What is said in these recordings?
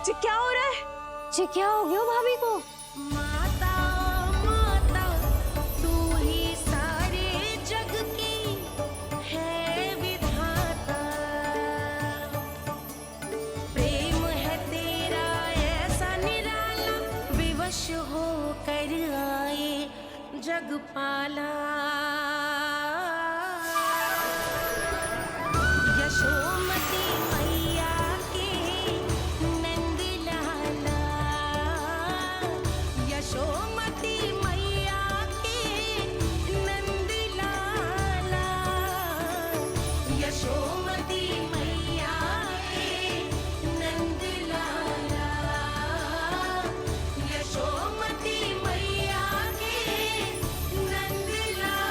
जी क्या हो रहा है? जी क्या हो गया भाभी को? माता माता तू ही सारे जग की है विधाता, प्रेम है तेरा ऐसा निराला, विवश हो कर आए जग पाला। यशोमती मैया के नंद लाला, यशोमती मैया के नंद लाला, यशोमती मैया के नंद लाला, यशोमती मैया के नंद लाला।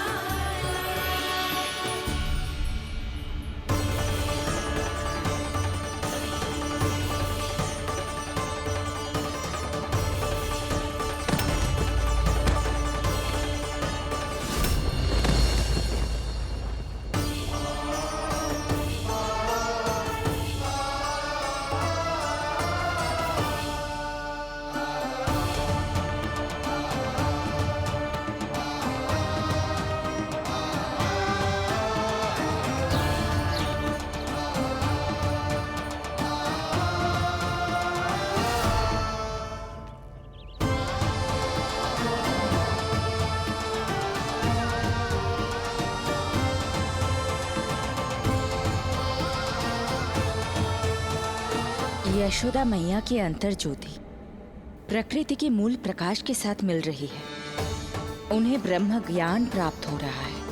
यशोदा मैया की अंतर ज्योति प्रकृति के मूल प्रकाश के साथ मिल रही है। उन्हें ब्रह्म ज्ञान प्राप्त हो रहा है,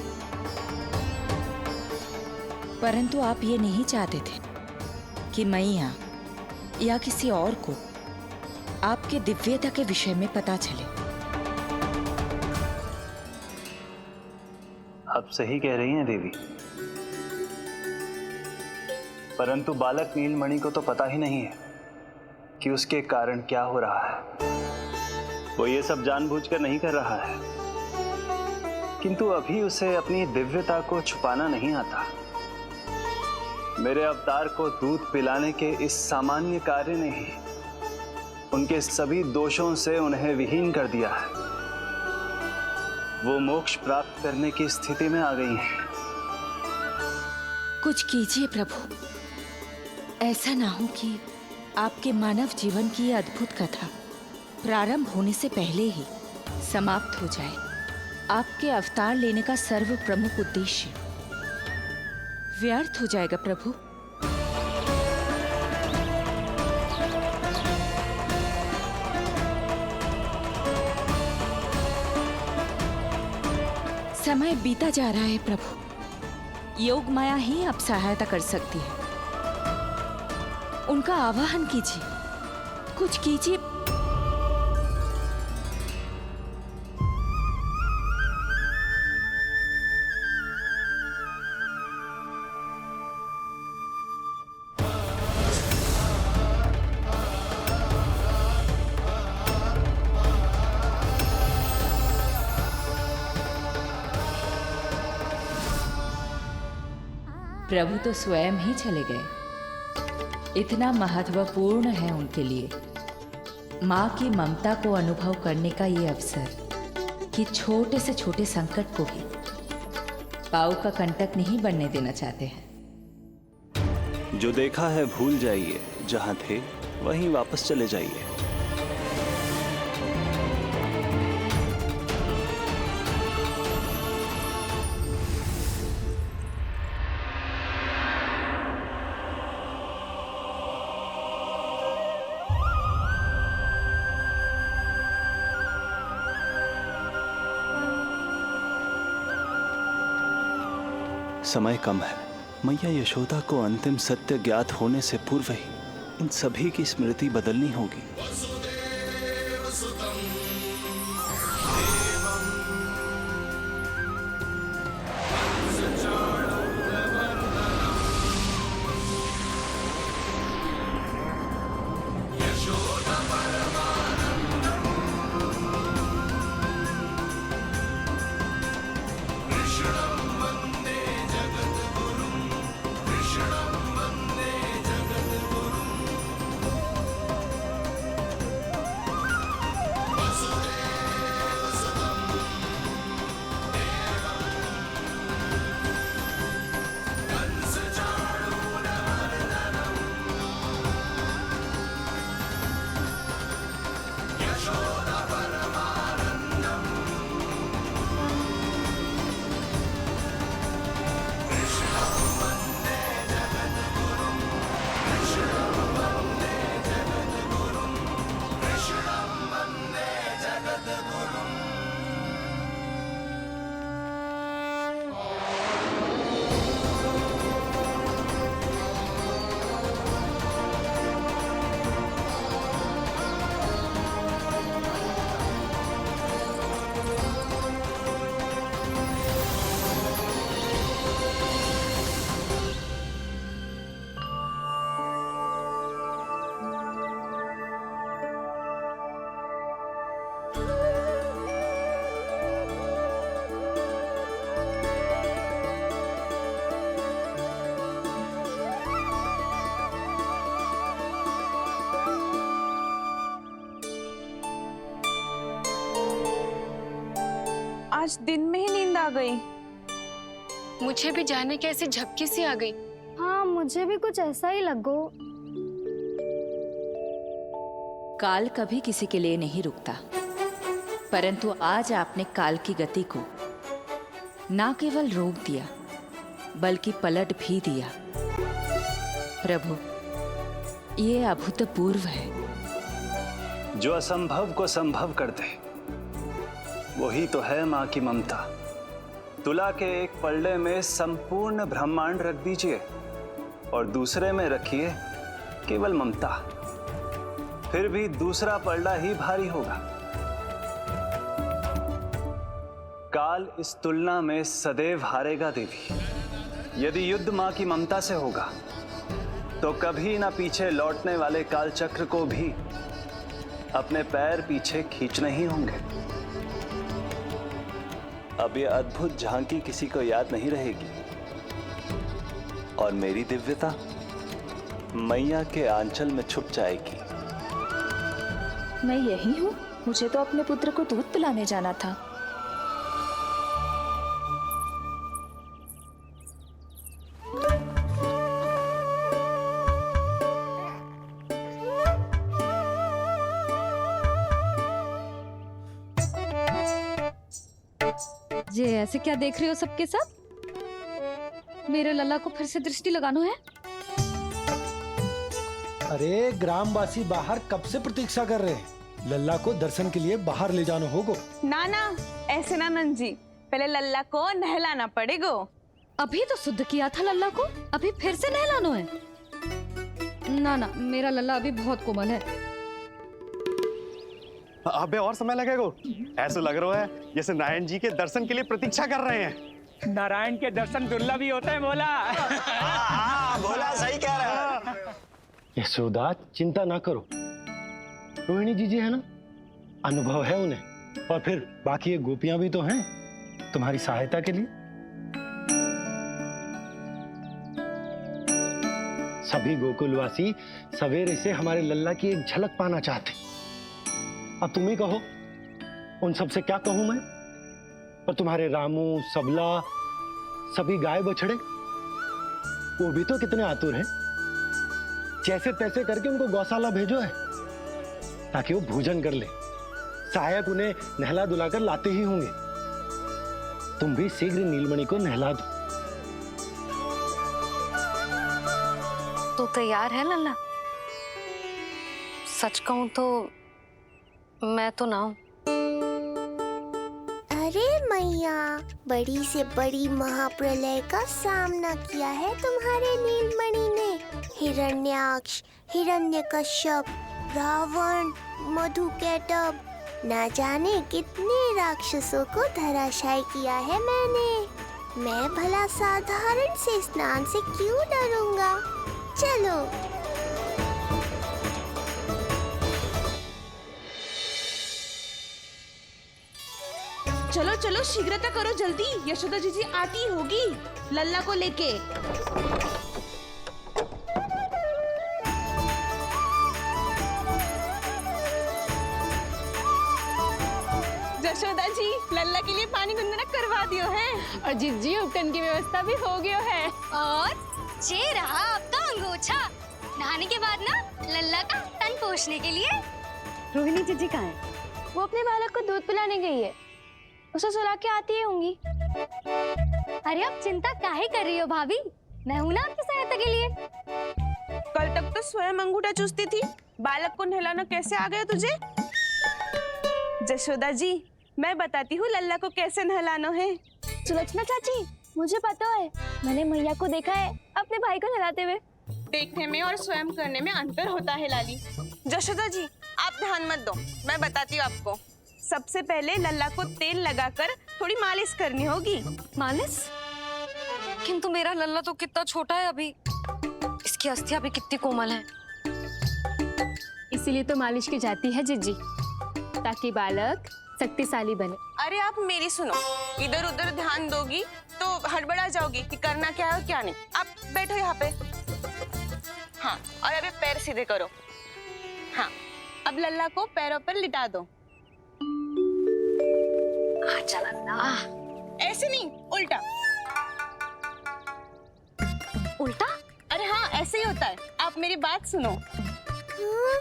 परंतु आप ये नहीं चाहते थे कि मैया या किसी और को आपके दिव्यता के विषय में पता चले। आप सही कह रही हैं देवी, परंतु बालक नीलमणि को तो पता ही नहीं है कि उसके कारण क्या हो रहा है। वो ये सब जानबूझकर नहीं कर रहा है, किंतु अभी उसे अपनी दिव्यता को छुपाना नहीं आता। मेरे अवतार को दूध पिलाने के इस सामान्य कार्य ने ही उनके सभी दोषों से उन्हें विहीन कर दिया है। वो मोक्ष प्राप्त करने की स्थिति में आ गई हैं। कुछ कीजिए प्रभु, ऐसा ना हो कि आपके मानव जीवन की यह अद्भुत कथा प्रारंभ होने से पहले ही समाप्त हो जाए। आपके अवतार लेने का सर्व प्रमुख उद्देश्य व्यर्थ हो जाएगा प्रभु। समय बीता जा रहा है प्रभु, योग माया ही अब सहायता कर सकती है। उनका आवाहन कीजिए, कुछ कीजिए। प्रभु तो स्वयं ही चले गए। इतना महत्वपूर्ण है उनके लिए माँ की ममता को अनुभव करने का ये अवसर कि छोटे से छोटे संकट को भी पाँव का कंटक नहीं बनने देना चाहते हैं। जो देखा है भूल जाइए, जहां थे वहीं वापस चले जाइए। समय कम है। मैया यशोदा को अंतिम सत्य ज्ञात होने से पूर्व ही इन सभी की स्मृति बदलनी होगी। आज दिन में ही नींद आ गई। मुझे भी जाने के ऐसी झपकी सी आ गई। हाँ, मुझे भी कुछ ऐसा ही लगो। काल कभी किसी के लिए नहीं रुकता, परंतु आज आपने काल की गति को ना केवल रोक दिया बल्कि पलट भी दिया। प्रभु, ये अभूतपूर्व है। जो असंभव को संभव कर दे वही तो है माँ की ममता। तुला के एक पलड़े में संपूर्ण ब्रह्मांड रख दीजिए और दूसरे में रखिए केवल ममता, फिर भी दूसरा पलड़ा ही भारी होगा। काल इस तुलना में सदैव हारेगा देवी। यदि युद्ध मां की ममता से होगा तो कभी ना पीछे लौटने वाले काल चक्र को भी अपने पैर पीछे खींचने ही होंगे। अब ये अद्भुत झांकी किसी को याद नहीं रहेगी और मेरी दिव्यता मैया के आंचल में छुप जाएगी। मैं यही हूँ। मुझे तो अपने पुत्र को दूध पिलाने जाना था। ये ऐसे क्या देख रहे हो सबके सब? मेरे लल्ला को फिर से दृष्टि लगाना है? अरे ग्रामवासी बाहर कब से प्रतीक्षा कर रहे हैं। लल्ला को दर्शन के लिए बाहर ले जाना होगा। ना ना, ऐसे ना नंद जी, पहले लल्ला को नहलाना पड़ेगा। अभी तो शुद्ध किया था लल्ला को, अभी फिर से नहलाना है? ना ना, मेरा लल्ला अभी बहुत कोमल है। अबे और समय लगेगा। ऐसा लग रहा है जैसे नारायण जी के दर्शन के लिए प्रतीक्षा कर रहे हैं। नारायण के दर्शन दुर्लभ ही होते हैं। बोला बोला सही कह रहा है। यशोदा, चिंता ना करो। रोहिणी जी है ना, अनुभव है उन्हें, और फिर बाकी ये गोपियां भी तो हैं तुम्हारी सहायता के लिए। सभी गोकुलवासी सवेरे से हमारे लल्ला की एक झलक पाना चाहते। अब तुम ही कहो, उन सब से क्या कहूं मैं? और तुम्हारे रामू, सबला, सभी गाय बछड़े, वो भी तो कितने आतुर हैं। जैसे तैसे करके उनको गौशाला भेजो है ताकि वो भोजन कर ले। सहायक उन्हें नहला धुलाकर लाते ही होंगे। तुम भी शीघ्र नीलमणि को नहला दो। तू तैयार है लल्ला? सच कहूं तो मैं तो ना हूं। अरे मैया, बड़ी से बड़ी महाप्रलय का सामना किया है तुम्हारे नीलमणि ने। हिरण्याक्ष, हिरण्यकश्यप, रावण, मधुकैटभ, ना जाने कितने राक्षसों को धराशायी किया है मैंने। मैं भला साधारण से स्नान से क्यों डरूंगा? चलो। चलो चलो, शीघ्रता करो जल्दी, यशोदा जी आती होगी लल्ला को लेके। यशोदा जी, लल्ला के लिए पानी गुनगुना करवा दियो है। और जिज्जी उपटन की व्यवस्था भी हो गयो है। और ये रहा आपका अंगोछा। नहाने के बाद ना लल्ला का तन पोंछने के लिए। रोहिणी जीजी कहाँ है? वो अपने बालक को दूध पिलाने गई है। उसे सुला के आती ही होंगी। अरे आप चिंता काहे कर रही हो भाभी, मैं हूं ना आपकी सहायता के लिए। कल तक तो स्वयं अंगूठा चूसती थी, बालक को नहलाना कैसे आ गया तुझे? यशोदा जी, मैं बताती हूँ लल्ला को कैसे नहलाना है। सुलक्षणा चाची, मुझे पता है, मैंने मैया को देखा है अपने भाई को नहलाते हुए। देखने में और स्वयं करने में अंतर होता है लाली। यशोदा जी, आप ध्यान मत दो, मैं बताती हूँ आपको। सबसे पहले लल्ला को तेल लगाकर थोड़ी मालिश करनी होगी। मालिश? किंतु मेरा लल्ला तो कितना छोटा है अभी, इसकी अस्थियां भी कितनी कोमल है। इसीलिए तो मालिश की जाती है जिज्जी, ताकि बालक शक्तिशाली बने। अरे आप मेरी सुनो, इधर उधर ध्यान दोगी तो हड़बड़ा जाओगी कि करना क्या है और क्या नहीं। आप बैठो यहाँ पे। हाँ, और अभी पैर सीधे करो। हाँ, अब लल्ला को पैरों पर लिटा दो। आजा लल्ला। ऐसे नहीं, उल्टा। उल्टा? अरे हाँ, ऐसे ही होता है। आप मेरी बात सुनो। हाँ,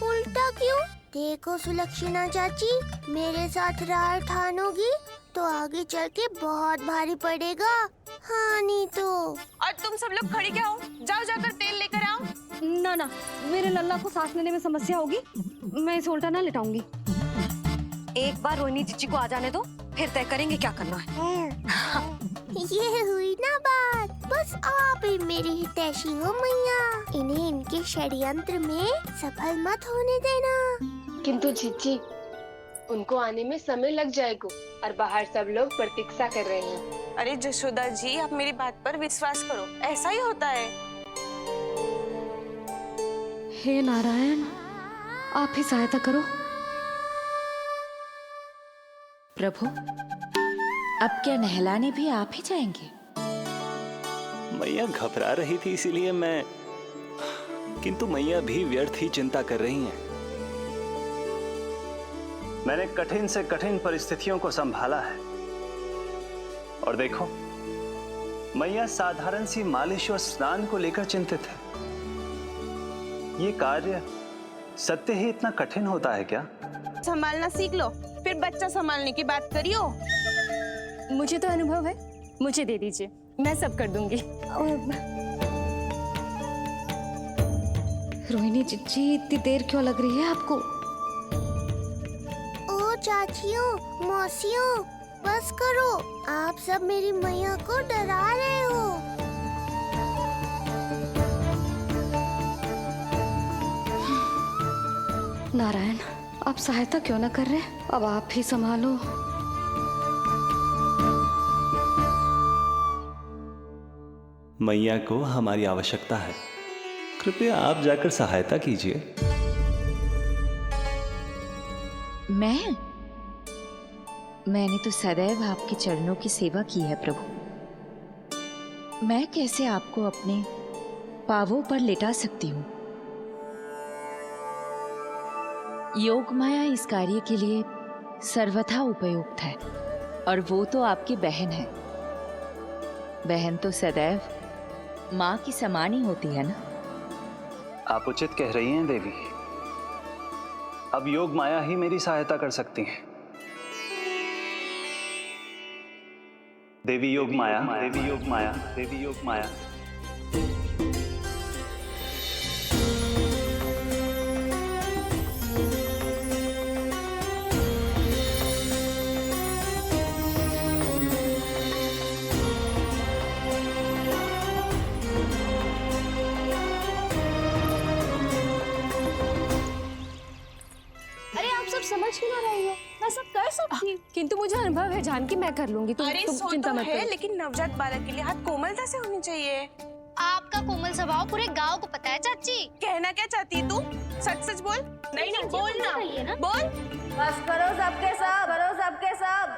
उल्टा क्यों? देखो सुलक्षणा चाची, मेरे साथ रार ठानोगी तो आगे चल के बहुत भारी पड़ेगा। हाँ नहीं तो। और तुम सब लोग खड़ी क्या हो? जाओ जाकर तेल लेकर आओ। ना ना, मेरे लल्ला को सांस लेने में समस्या होगी, मैं इसे उल्टा ना लिटाऊंगी। एक बार रोहिणी जीजी को आ जाने दो, फिर तय करेंगे क्या करना है। ये हुई ना बात। बस आप ही मेरी हितैषी हो मैया। इन्हें इनके षड्यंत्र में सफल मत होने देना। किंतु जीजी, उनको आने में समय लग जाएगा और बाहर सब लोग प्रतीक्षा कर रहे हैं। अरे जशोदा जी, आप मेरी बात पर विश्वास करो, ऐसा ही होता है। हे नारायण, आप ही सहायता करो। प्रभु, अब क्या नहलाने भी आप ही जाएंगे? मैया घबरा रही थी इसीलिए मैं, किंतु मैया भी व्यर्थ ही चिंता कर रही हैं। मैंने कठिन से कठिन परिस्थितियों को संभाला है और देखो, मैया साधारण सी मालिश और स्नान को लेकर चिंतित है। ये कार्य सत्य ही इतना कठिन होता है क्या? संभालना सीख लो, फिर बच्चा संभालने की बात करियो। मुझे तो अनुभव है, मुझे दे दीजिए, मैं सब कर दूंगी। रोहिणी जीजी, इतनी देर क्यों लग रही है आपको? ओ चाचियों, मौसियों, बस करो। आप सब मेरी मैया को डरा रहे हो। नारायण, आप सहायता क्यों ना कर रहे? अब आप ही संभालो। मैया को हमारी आवश्यकता है, कृपया आप जाकर सहायता कीजिए। मैंने तो सदैव आपके चरणों की सेवा की है प्रभु। मैं कैसे आपको अपने पावों पर लेटा सकती हूँ? योग माया इस कार्य के लिए सर्वथा उपयुक्त है, और वो तो आपकी बहन है। बहन तो सदैव माँ की समान ही होती है ना। आप उचित कह रही हैं देवी। अब योग माया ही मेरी सहायता कर सकती हैं। देवी योग माया, देवी योग माया, देवी योग माया। अरे आप सब समझ क्यों ना रही हो? मैं सब कर सकती हूँ। किंतु मुझे अनुभव है जानकी, मैं कर लूंगी। अरे तुम सो चिंता तो मत है, करो। लेकिन नवजात बालक के लिए हाथ कोमलता से होनी चाहिए। आपका कोमल स्वभाव पूरे गांव को पता है चाची। कहना क्या चाहती है तू? सच सच बोल। नहीं नहीं, बोल ना, बोल। बस करो सबके सब, करो सबके सब।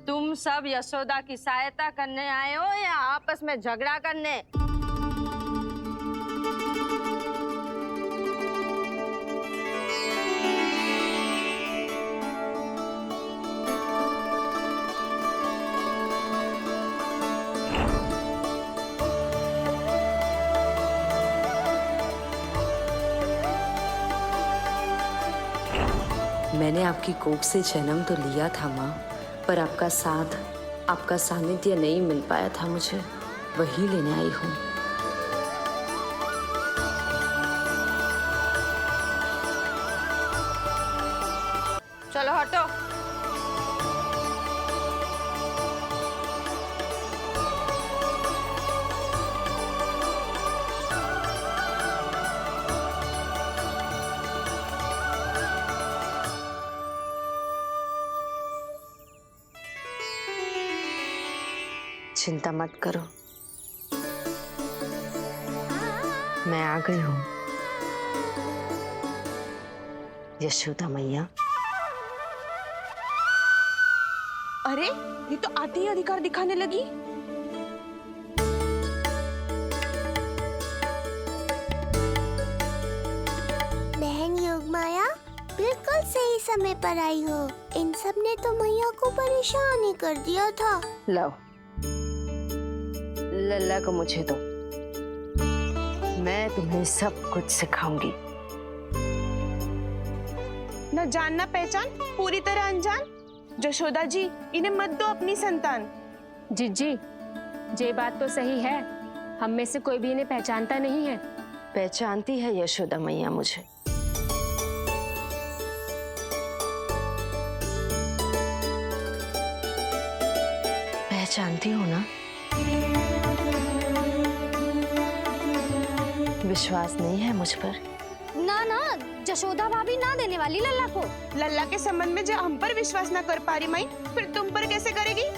तुम सब यशोदा की सहायता करने आए हो या आपस में झगड़ा करने? मैंने आपकी कोख से जन्म तो लिया था माँ, पर आपका साथ, आपका सानिध्य नहीं मिल पाया था मुझे, वही लेने आई हूँ। चलो हटो। चिंता मत करो, मैं आ गई हूँ। यशोदा मैया। अरे ये तो आते ही अधिकार दिखाने लगी। बहन योगमाया, बिल्कुल सही समय पर आई हो। इन सब ने तो मैया को परेशान ही कर दिया था। लाओ, लल्ला को मुझे दो, मैं तुम्हें सब कुछ सिखाऊंगी। न जान न पहचान, पूरी तरह अनजान। जशोदा जी, इन्हें मत दो अपनी संतान। जीजी, ये बात तो सही है, हम में से कोई भी इन्हें पहचानता नहीं है। पहचानती है यशोदा मैया मुझे। पहचानती हो ना? विश्वास नहीं है मुझ पर? ना ना, जशोदा भाभी ना देने वाली लल्ला को। लल्ला के संबंध में जो हम पर विश्वास न कर पा रही माई, फिर तुम पर कैसे करेगी?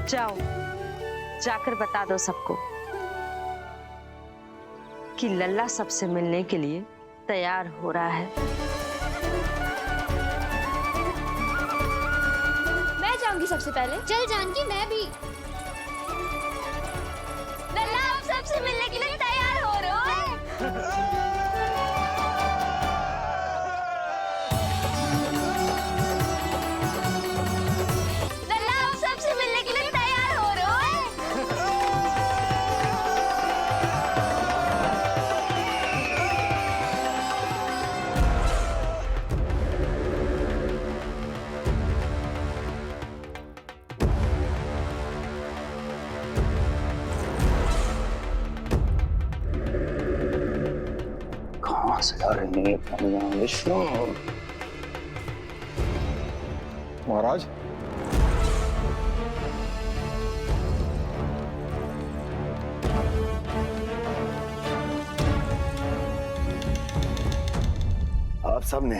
जाओ, जाकर बता दो सबको कि लल्ला सबसे मिलने के लिए तैयार हो रहा है। मैं जाऊंगी सबसे पहले। चल जानकी, मैं भी। लल्ला आप सबसे मिलने के लिए तैयार हो रहे हो? लल्ला आप सबसे मिलने के लिए तैयार हो रहे हो? कहाँ से आ रही है विष्णु? महाराज, आप सबने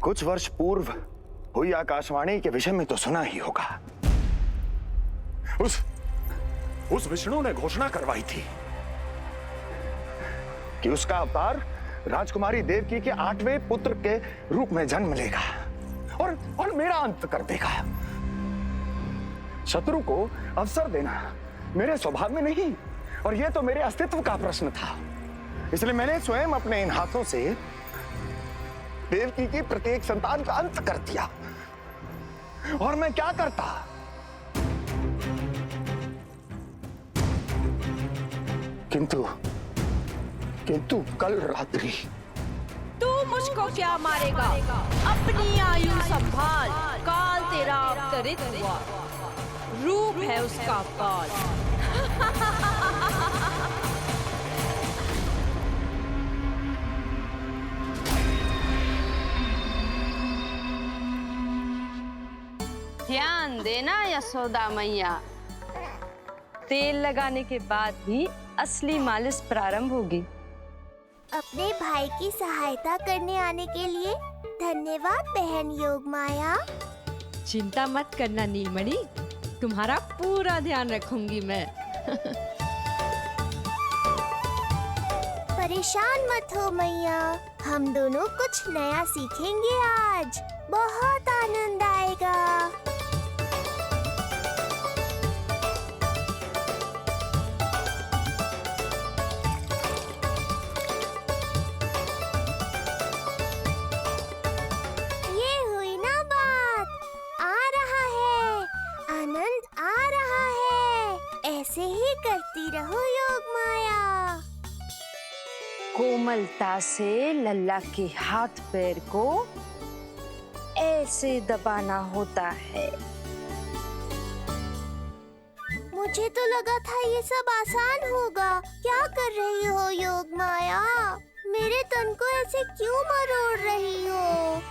कुछ वर्ष पूर्व हुई आकाशवाणी के विषय में तो सुना ही होगा। उस विष्णु ने घोषणा करवाई थी कि उसका अवतार राजकुमारी देवकी के 8वें पुत्र के रूप में जन्म लेगा और मेरा अंत कर देगा। शत्रु को अवसर देना मेरे स्वभाव में नहीं, और यह तो मेरे अस्तित्व का प्रश्न था। इसलिए मैंने स्वयं अपने इन हाथों से देवकी की प्रत्येक संतान का अंत कर दिया। और मैं क्या करता? किंतु कल रात्रि तू मुझको क्या मारेगा? अपनी आयु संभाल, काल तेरा अवतरित हुआ, रूप है उसका काल। ध्यान देना यशोदा मैया, तेल लगाने के बाद ही असली मालिश प्रारंभ होगी। अपने भाई की सहायता करने आने के लिए धन्यवाद बहन योगमाया। चिंता मत करना नीलमणि, तुम्हारा पूरा ध्यान रखूंगी मैं। परेशान मत हो मैया, हम दोनों कुछ नया सीखेंगे आज। बहुत आनंद आएगा। ये हुई ना बात, आ रहा है, आनंद आ रहा है। ऐसे ही करती रहो योगमाया। कोमलता से लल्ला के हाथ पैर को ऐसे दबाना होता है। मुझे तो लगा था ये सब आसान होगा। क्या कर रही हो योग माया? मेरे तन को ऐसे क्यों मरोड़ रही हो?